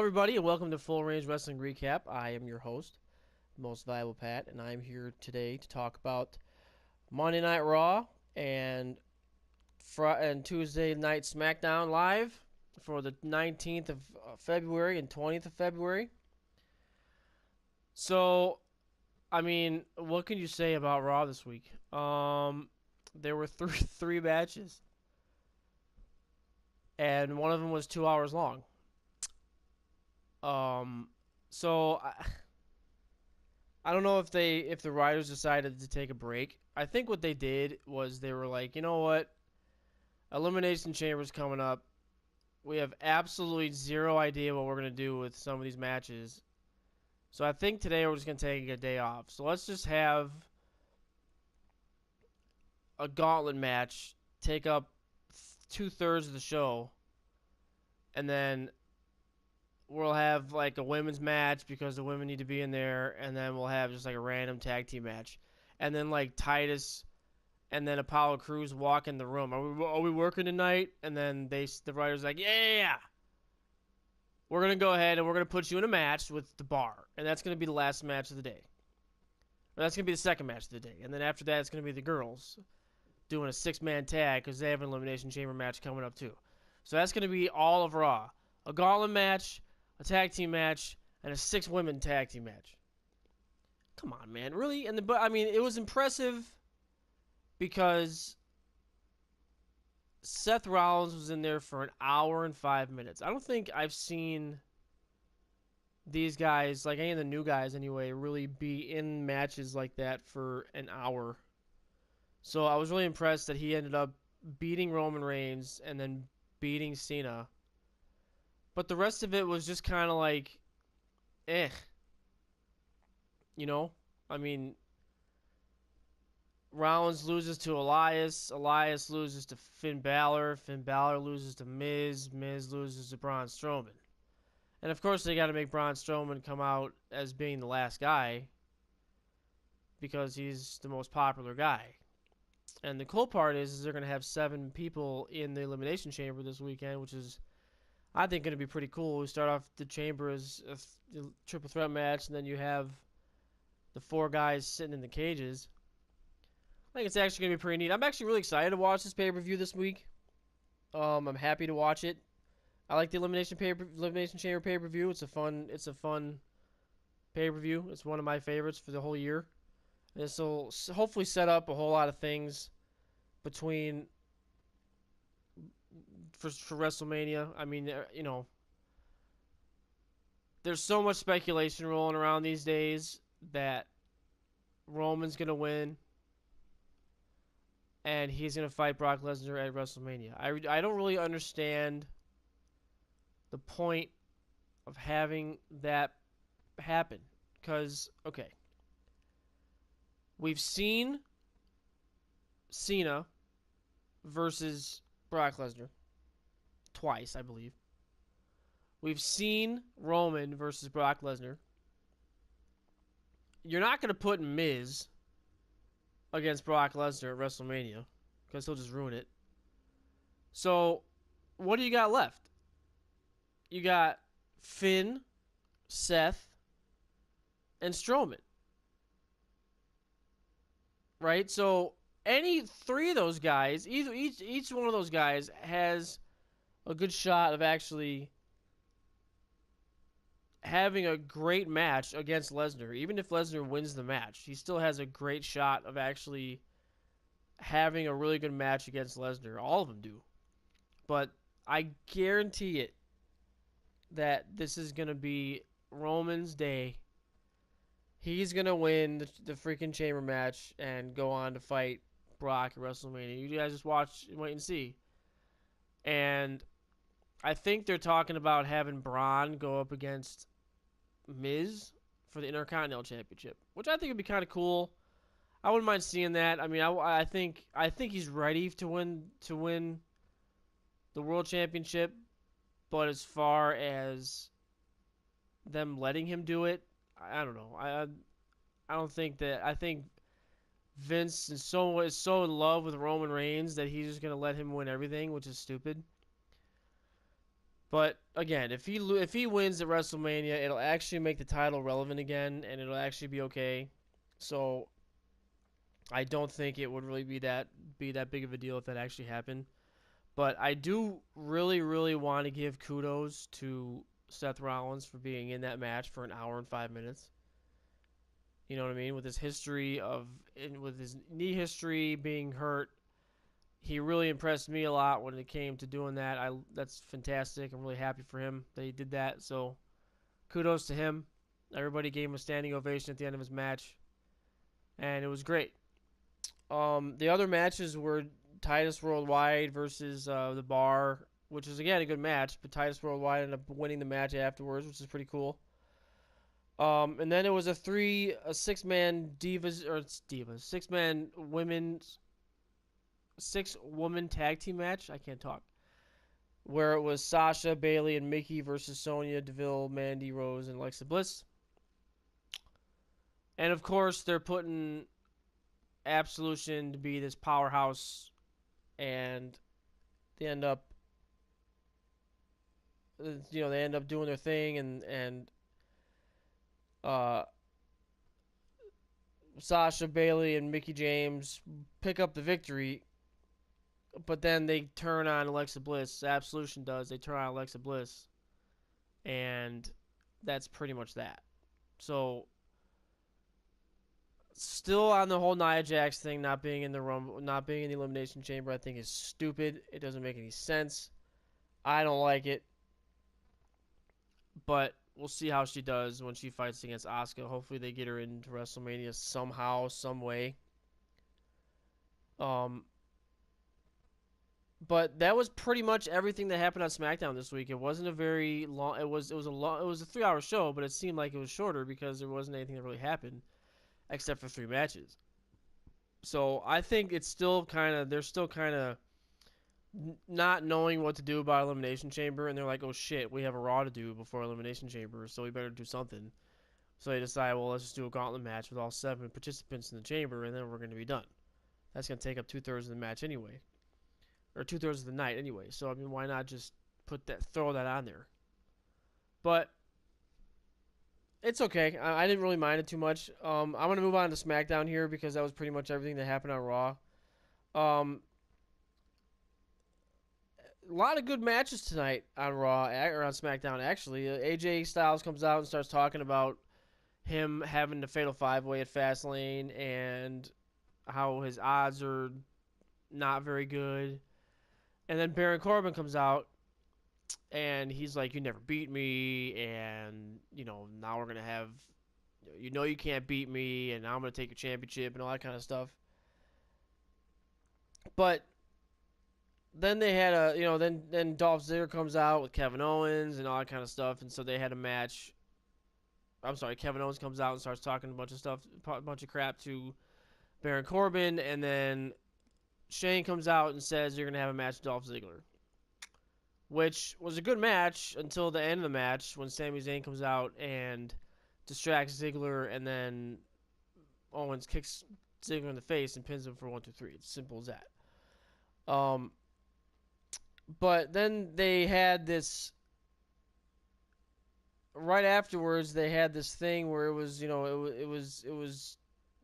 everybody, and welcome to Full Range Wrestling Recap. I am your host, Most Valuable Pat, and I'm here today to talk about Monday Night Raw and Tuesday Night SmackDown live for the 19th of February and 20th of February. So, what can you say about Raw this week? There were three matches, and one of them was 2 hours long. So I don't know if the writers decided to take a break. I think what they did was they were like, you know what, Elimination Chamber's coming up. We have absolutely zero idea what we're gonna do with some of these matches. So I think today we're just gonna take a day off. So let's just have a gauntlet match take up 2/3 of the show, and then we'll have like a women's match because the women need to be in there, and then we'll have just like a random tag team match, and then like Titus and then Apollo Crews walk in the room. Are we working tonight? And then the writers like, yeah, we're gonna go ahead and we're gonna put you in a match with the Bar, and that's gonna be the last match of the day. Or that's gonna be the second match of the day, and then after that it's gonna be the girls doing a 6-man tag because they have an Elimination Chamber match coming up too. So that's gonna be all of Raw: a gauntlet match, a tag team match, and a 6-women tag team match. Come on, man, really? It was impressive because Seth Rollins was in there for an hour and 5 minutes. I don't think I've seen these guys, like any of the new guys anyway, really be in matches like that for an hour. So I was really impressed that he ended up beating Roman Reigns and then beating Cena. But the rest of it was just kind of like, eh. You know? Rollins loses to Elias. Elias loses to Finn Balor. Finn Balor loses to Miz. Miz loses to Braun Strowman. And of course they got to make Braun Strowman come out as being the last guy because he's the most popular guy. And the cool part is they're going to have 7 people in the Elimination Chamber this weekend, which is, I think, going to be pretty cool. We start off the Chamber as a triple threat match, and then you have the 4 guys sitting in the cages. I think it's actually going to be pretty neat. I'm actually really excited to watch this pay-per-view this week. I'm happy to watch it. I like the Elimination Chamber pay-per-view. It's a fun pay-per-view. It's one of my favorites for the whole year. This will hopefully set up a whole lot of things for WrestleMania. There's so much speculation rolling around these days that Roman's going to win and he's going to fight Brock Lesnar at WrestleMania. I don't really understand the point of having that happen because, okay, we've seen Cena versus Brock Lesnar twice, I believe. We've seen Roman versus Brock Lesnar. You're not going to put Miz against Brock Lesnar at WrestleMania because he'll just ruin it. So, what do you got left? You got Finn, Seth, and Strowman. Right? So any 3 of those guys, each one of those guys has a good shot of actually having a great match against Lesnar. Even if Lesnar wins the match, he still has a great shot of actually having a really good match against Lesnar. All of them do. But I guarantee it that this is going to be Roman's day. He's going to win the freaking chamber match and go on to fight Brock at WrestleMania. You guys just wait and see. And I think they're talking about having Braun go up against Miz for the Intercontinental Championship, which I think would be kind of cool. I wouldn't mind seeing that. I think he's ready to win the World Championship, but as far as them letting him do it, I don't know. I don't think that. I think Vince is so in love with Roman Reigns that he's just gonna let him win everything, which is stupid. But again, if he wins at WrestleMania, it'll actually make the title relevant again, and it'll actually be okay. So I don't think it would really be that big of a deal if that actually happened. But I do really, really want to give kudos to Seth Rollins for being in that match for an hour and 5 minutes. You know what I mean? With his knee history, being hurt, he really impressed me a lot when it came to doing that. That's fantastic. I'm really happy for him that he did that. So kudos to him. Everybody gave him a standing ovation at the end of his match, and it was great. The other matches were Titus Worldwide versus the Bar, which is again a good match, but Titus Worldwide ended up winning the match afterwards, which is pretty cool. And then it was a six-man six-woman tag team match. I can't talk. Where it was Sasha, Bailey, and Mickey versus Sonya Deville, Mandy Rose, and Alexa Bliss. And of course, they're putting Absolution to be this powerhouse, and they end up, doing their thing, and uh, Sasha, Bailey, and Mickey James pick up the victory. But then they turn on Alexa Bliss. Absolution does. They turn on Alexa Bliss, and that's pretty much that. So, still on the whole Nia Jax thing, not being in the Rumble, not being in the Elimination Chamber, I think is stupid. It doesn't make any sense. I don't like it, but we'll see how she does when she fights against Asuka. Hopefully, they get her into WrestleMania somehow, some way. Um, But that was pretty much everything that happened on SmackDown this week. It wasn't a very long. It was a 3-hour show, but it seemed like it was shorter because there wasn't anything that really happened except for 3 matches. So I think it's still kind of they're still kind of not knowing what to do about Elimination Chamber, and they're like, oh shit, we have a Raw to do before Elimination Chamber, so we better do something. So they decide, well, let's just do a gauntlet match with all 7 participants in the chamber, and then we're going to be done. That's going to take up 2/3 of the match anyway, or 2/3 of the night anyway. So I mean, why not just throw that on there? But it's okay. I didn't really mind it too much. I'm gonna move on to SmackDown here because that was pretty much everything that happened on Raw. A lot of good matches tonight on Raw or on SmackDown. Actually, AJ Styles comes out and starts talking about him having the Fatal 5-Way at Fastlane and how his odds are not very good. And then Baron Corbin comes out and he's like, you never beat me, and, now we're going to have, you can't beat me, and now I'm going to take your championship and all that kind of stuff. But then they had then Dolph Ziggler comes out with Kevin Owens and all that kind of stuff, and so they had a match. I'm sorry, Kevin Owens comes out and starts talking a bunch of crap to Baron Corbin, and then Shane comes out and says you're going to have a match with Dolph Ziggler, which was a good match until the end of the match when Sami Zayn comes out and distracts Ziggler, and then Owens kicks Ziggler in the face and pins him for 1, 2, 3. It's simple as that. But then they had this. Right afterwards, they had this thing where it was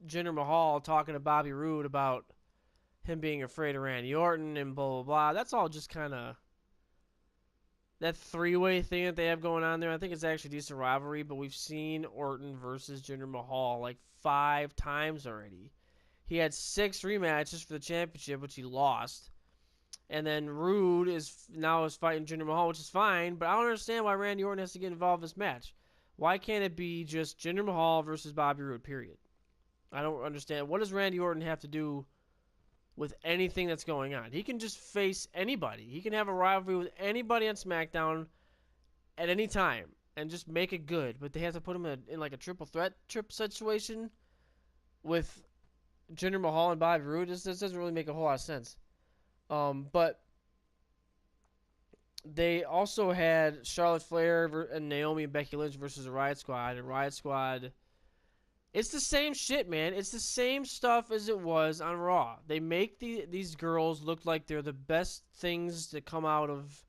Jinder Mahal talking to Bobby Roode about him being afraid of Randy Orton and blah blah blah. That's all just kind of that 3-way thing that they have going on there. I think it's actually a decent rivalry, but we've seen Orton versus Jinder Mahal like 5 times already. He had 6 rematches for the championship, which he lost. And then Rude is fighting Jinder Mahal, which is fine, but I don't understand why Randy Orton has to get involved in this match. Why can't it be just Jinder Mahal versus Bobby Roode, period? I don't understand. What does Randy Orton have to do with anything that's going on? He can just face anybody. He can have a rivalry with anybody on SmackDown at any time and just make it good. But they have to put him in like a triple threat situation with Jinder Mahal and Bobby Roode. This doesn't really make a whole lot of sense. But they also had Charlotte Flair and Naomi and Becky Lynch versus the Riot Squad. And Riot Squad, it's the same shit, man. It's the same stuff as it was on Raw. They make these girls look like they're the best things to come out of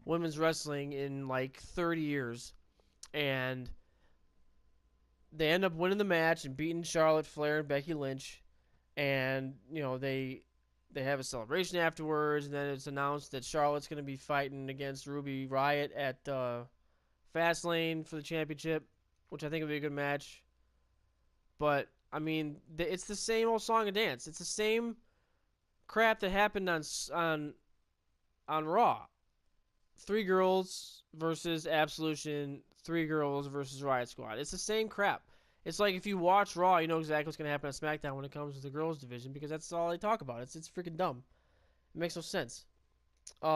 women's wrestling in like 30 years, and they end up winning the match and beating Charlotte Flair and Becky Lynch, and they have a celebration afterwards, and then it's announced that Charlotte's going to be fighting against Ruby Riott at Fastlane for the championship, which I think would be a good match. But I mean, it's the same old song and dance. It's the same crap that happened on Raw. 3 girls versus Absolution, 3 girls versus Riot Squad. It's the same crap. It's like if you watch Raw, you know exactly what's going to happen on SmackDown when it comes to the girls division because that's all they talk about. It's freaking dumb. It makes no sense. They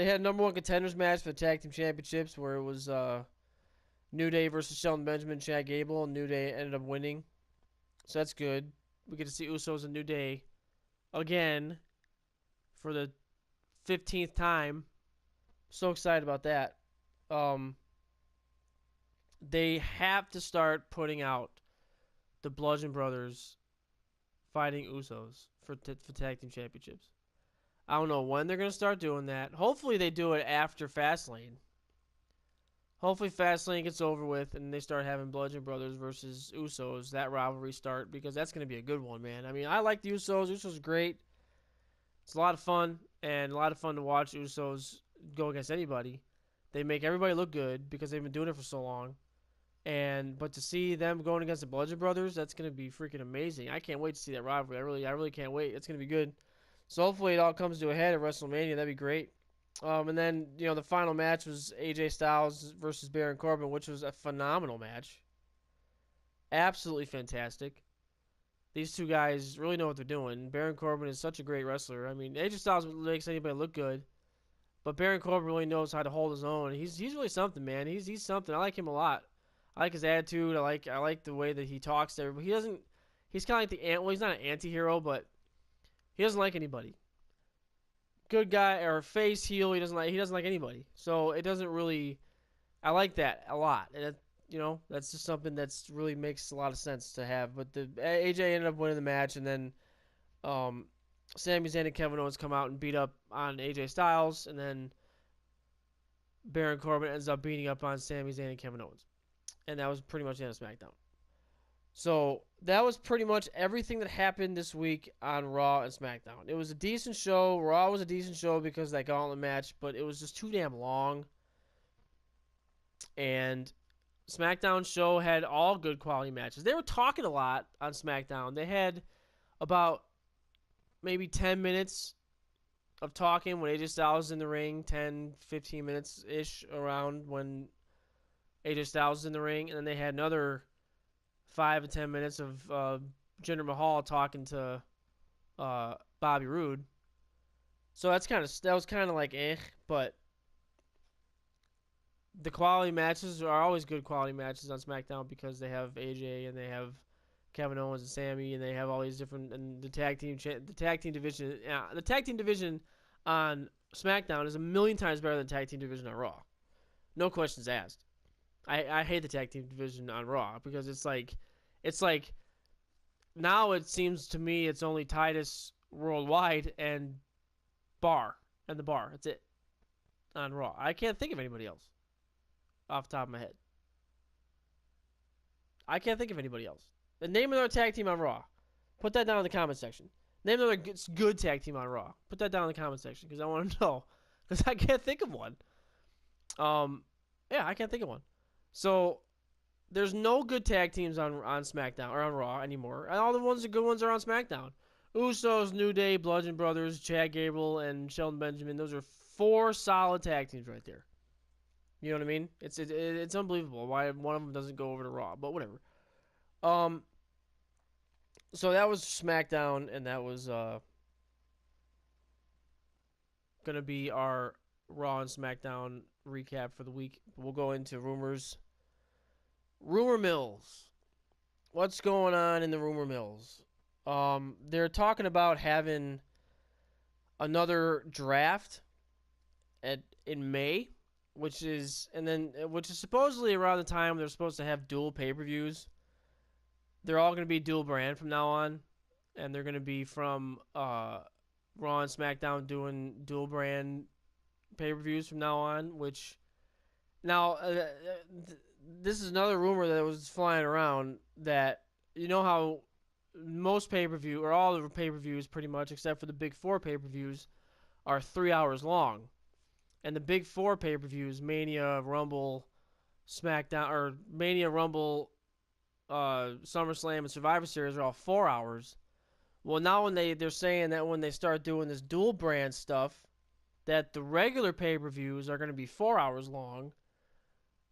had a number one contenders match for the tag team championships where it was New Day versus Shelton Benjamin, Chad Gable, and New Day ended up winning. So that's good. We get to see Usos and New Day again for the 15th time. So excited about that. They have to start putting out the Bludgeon Brothers fighting Usos for tag team championships. I don't know when they're going to start doing that. Hopefully they do it after Fastlane. Hopefully Fastlane gets over with and they start having Bludgeon Brothers versus Usos, that rivalry start, because that's going to be a good one, man. I mean, I like the Usos. Usos are great. It's a lot of fun, and a lot of fun to watch Usos go against anybody. They make everybody look good because they've been doing it for so long. But to see them going against the Bludgeon Brothers, that's going to be freaking amazing. I can't wait to see that rivalry. I really can't wait. It's going to be good. So hopefully it all comes to a head at WrestleMania. That'd be great. And then, the final match was AJ Styles versus Baron Corbin, which was a phenomenal match. Absolutely fantastic. These two guys really know what they're doing. Baron Corbin is such a great wrestler. I mean, AJ Styles makes anybody look good, but Baron Corbin really knows how to hold his own. He's really something, man. He's something. I like him a lot. I like his attitude. I like the way that he talks to everybody. He's kind of like he's not an anti-hero, but he doesn't like anybody. Good guy or face heel, he doesn't like anybody. So it doesn't really, I like that a lot. And that's just something that's really makes a lot of sense to have. But the AJ ended up winning the match, and then Sami Zayn and Kevin Owens come out and beat up on AJ Styles, and then Baron Corbin ends up beating up on Sami Zayn and Kevin Owens. And that was pretty much the end of SmackDown. So that was pretty much everything that happened this week on Raw and SmackDown. It was a decent show. Raw was a decent show because of that gauntlet match, but it was just too damn long. And SmackDown show had all good quality matches. They were talking a lot on SmackDown. They had about maybe 10 minutes of talking when AJ Styles was in the ring, 10, 15 minutes-ish around when AJ Styles was in the ring, and then they had another 5 to 10 minutes of Jinder Mahal talking to Bobby Roode. So that was kind of like but the quality matches are always good quality matches on SmackDown because they have AJ and they have Kevin Owens and Sammy and they have all these different and the tag team division. The tag team division on SmackDown is a million times better than the tag team division on Raw. No questions asked. I hate the tag team division on Raw because it's like now it seems to me it's only Titus Worldwide and the Bar. That's it on Raw. I can't think of anybody else off the top of my head. I can't think of anybody else. And name another tag team on Raw. Put that down in the comment section. Name another good tag team on Raw. Put that down in the comment section because I want to know because I can't think of one. I can't think of one. So there's no good tag teams on SmackDown or on Raw anymore. And all the good ones are on SmackDown. Usos, New Day, Bludgeon Brothers, Chad Gable, and Shelton Benjamin. Those are 4 solid tag teams right there. You know what I mean? It's unbelievable why one of them doesn't go over to Raw, but whatever. So that was SmackDown, and that was gonna be our Raw and SmackDown recap for the week. We'll go into rumors. Rumor mills. What's going on in the rumor mills? They're talking about having another draft in May, which is supposedly around the time they're supposed to have dual pay-per-views. They're all going to be dual brand from now on, and they're going to be from Raw and SmackDown doing dual brand pay-per-views from now on. Which now this is another rumor that was flying around that you know how most pay-per-view or all the pay-per-views pretty much except for the big four pay-per-views are 3 hours long, and the big four pay-per-views Mania, Rumble, SmackDown, or Mania, Rumble, SummerSlam, and Survivor Series are all 4 hours. Well, now when they're saying that when they start doing this dual brand stuff, that the regular pay-per-views are going to be 4 hours long,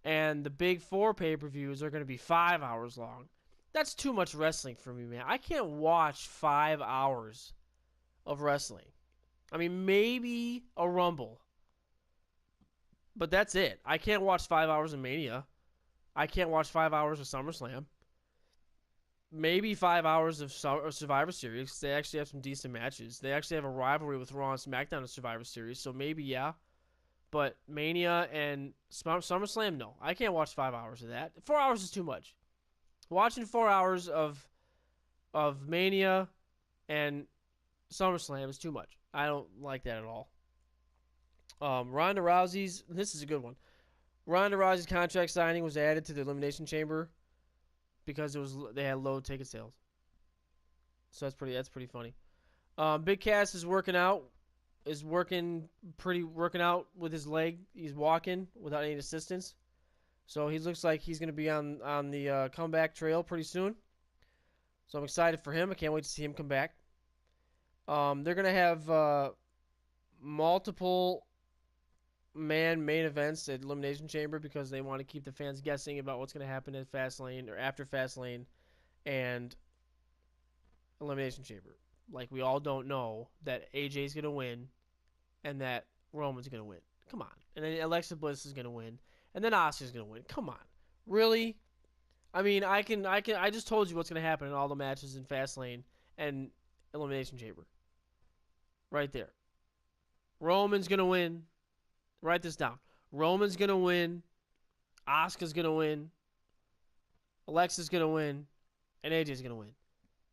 and the big four pay-per-views are going to be 5 hours long. That's too much wrestling for me, man. I can't watch 5 hours of wrestling. I mean, maybe a Rumble, but that's it. I can't watch 5 hours of Mania. I can't watch 5 hours of SummerSlam. Maybe 5 hours of Survivor Series. They actually have some decent matches. They actually have a rivalry with Raw and SmackDown in Survivor Series, so maybe, yeah. But Mania and SummerSlam, no. I can't watch 5 hours of that. 4 hours is too much. Watching 4 hours of Mania and SummerSlam is too much. I don't like that at all. Ronda Rousey's, this is a good one. Ronda Rousey's contract signing was added to the Elimination Chamber because they had low ticket sales. So that's pretty funny. Big Cass is working out. Working out with his leg. He's walking without any assistance. So he looks like he's going to be on the comeback trail pretty soon. So I'm excited for him. I can't wait to see him come back. They're going to have multiple main events at Elimination Chamber because they want to keep the fans guessing about what's going to happen at Fastlane or after Fastlane and Elimination Chamber. Like, we all don't know that AJ's going to win and that Roman's going to win. Come on. And then Alexa Bliss is going to win. And then Asuka's going to win. Come on. Really? I mean, I just told you what's going to happen in all the matches in Fastlane and Elimination Chamber. Right there. Roman's going to win. Write this down. Roman's going to win. Asuka's going to win. Alexa's going to win. And AJ's going to win.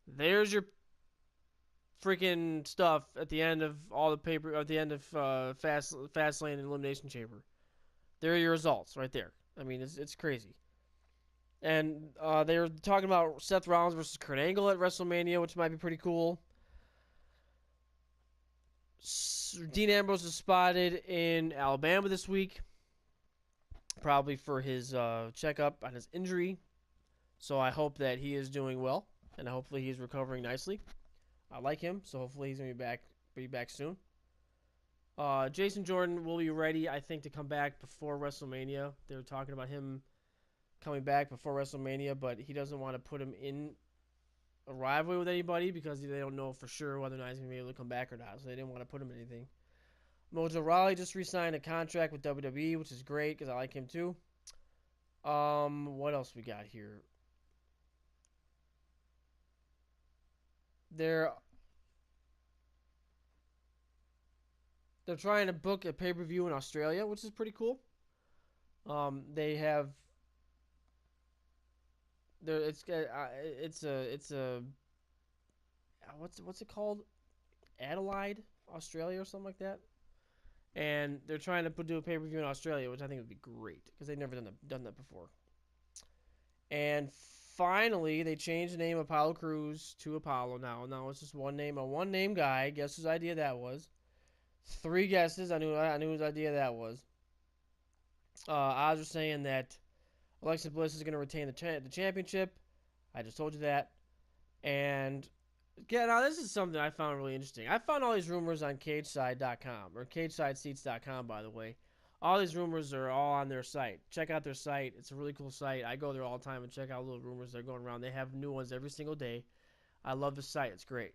There's your freaking stuff at the end of all the paper, at the end of Fastlane and Elimination Chamber. There are your results right there. I mean, it's crazy. And they were talking about Seth Rollins versus Kurt Angle at WrestleMania, which might be pretty cool. Dean Ambrose is spotted in Alabama this week, probably for his checkup on his injury. So I hope that he is doing well, and hopefully he's recovering nicely. I like him, so hopefully he's gonna be back soon. Jason Jordan will be ready, I think, to come back before WrestleMania. They were talking about him coming back before WrestleMania, but he doesn't want to put him in a rivalry with anybody because they don't know for sure whether or not he's going to be able to come back or not, so they didn't want to put him in anything. Mojo Rawley just re-signed a contract with WWE, which is great because I like him too. What else we got here? They're trying to book a pay-per-view in Australia, which is pretty cool. They have it's a what's it called? Adelaide, Australia, or something like that. And they're trying to do a pay-per-view in Australia, which I think would be great because they've never done that before. And finally, they changed the name of Apollo Crews to Apollo now. Now it's just one name guy. Guess whose idea that was? 3 guesses. I knew whose idea that was. Oz was saying that Alexa Bliss is going to retain the championship. I just told you that. And yeah, now this is something I found really interesting. I found all these rumors on cageside.com or cagesidesteats.com, by the way. All these rumors are all on their site. Check out their site. It's a really cool site. I go there all the time and check out little rumors that are going around. They have new ones every single day. I love the site. It's great.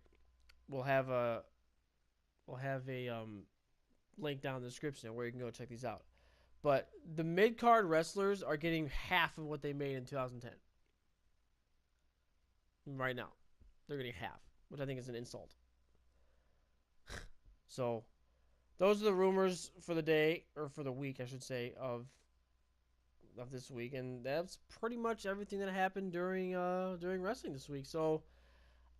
We'll have a link down in the description where you can go check these out. But the mid-card wrestlers are getting half of what they made in 2010. Right now. They're getting half, which I think is an insult. So, those are the rumors for the day, or for the week, I should say, of this week. And that's pretty much everything that happened during wrestling this week. So,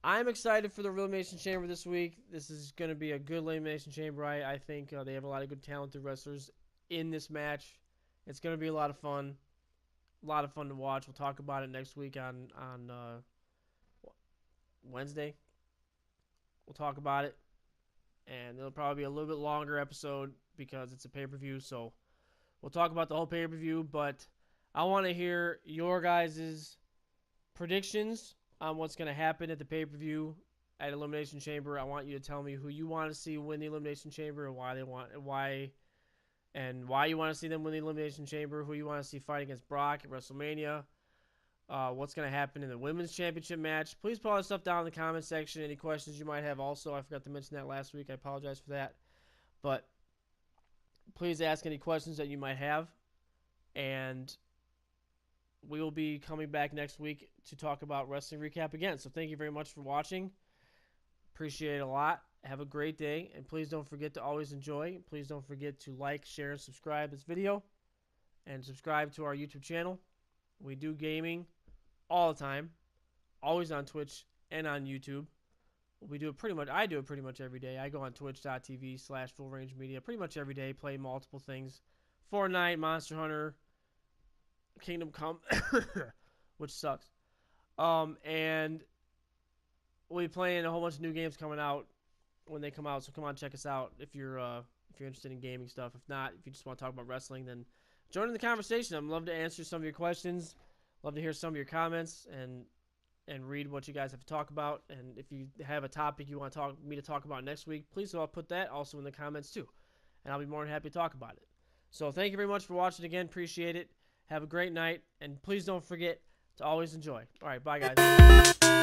I'm excited for the Elimination Chamber this week. This is going to be a good Elimination Chamber. I think they have a lot of good talented wrestlers in this match. It's going to be a lot of fun. A lot of fun to watch. We'll talk about it next week on Wednesday. We'll talk about it. And it'll probably be a little bit longer episode because it's a pay-per-view. So we'll talk about the whole pay-per-view. But I want to hear your guys' predictions on what's going to happen at the pay-per-view at Elimination Chamber. I want you to tell me who you want to see win the Elimination Chamber and why you want to see them win the Elimination Chamber, who you want to see fight against Brock at WrestleMania, what's going to happen in the Women's Championship match. Please put all that stuff down in the comment section. Any questions you might have also. I forgot to mention that last week. I apologize for that. But please ask any questions that you might have. And we will be coming back next week to talk about Wrestling Recap again. So thank you very much for watching. Appreciate it a lot. Have a great day. And please don't forget to always enjoy. Please don't forget to like, share, and subscribe this video. And subscribe to our YouTube channel. We do gaming all the time. Always on Twitch and on YouTube. I do it pretty much every day. I go on twitch.tv/fullrangemedia pretty much every day. Play multiple things. Fortnite, Monster Hunter, Kingdom Come, which sucks. And we'll be playing a whole bunch of new games coming out when they come out. So come on, check us out if you're interested in gaming stuff. If not, if you just want to talk about wrestling, then join in the conversation. I'd love to answer some of your questions. Love to hear some of your comments and read what you guys have to talk about. And if you have a topic you want me to talk about next week, please put that also in the comments too. And I'll be more than happy to talk about it. So thank you very much for watching again. Appreciate it. Have a great night. And please don't forget to always enjoy. All right, bye, guys.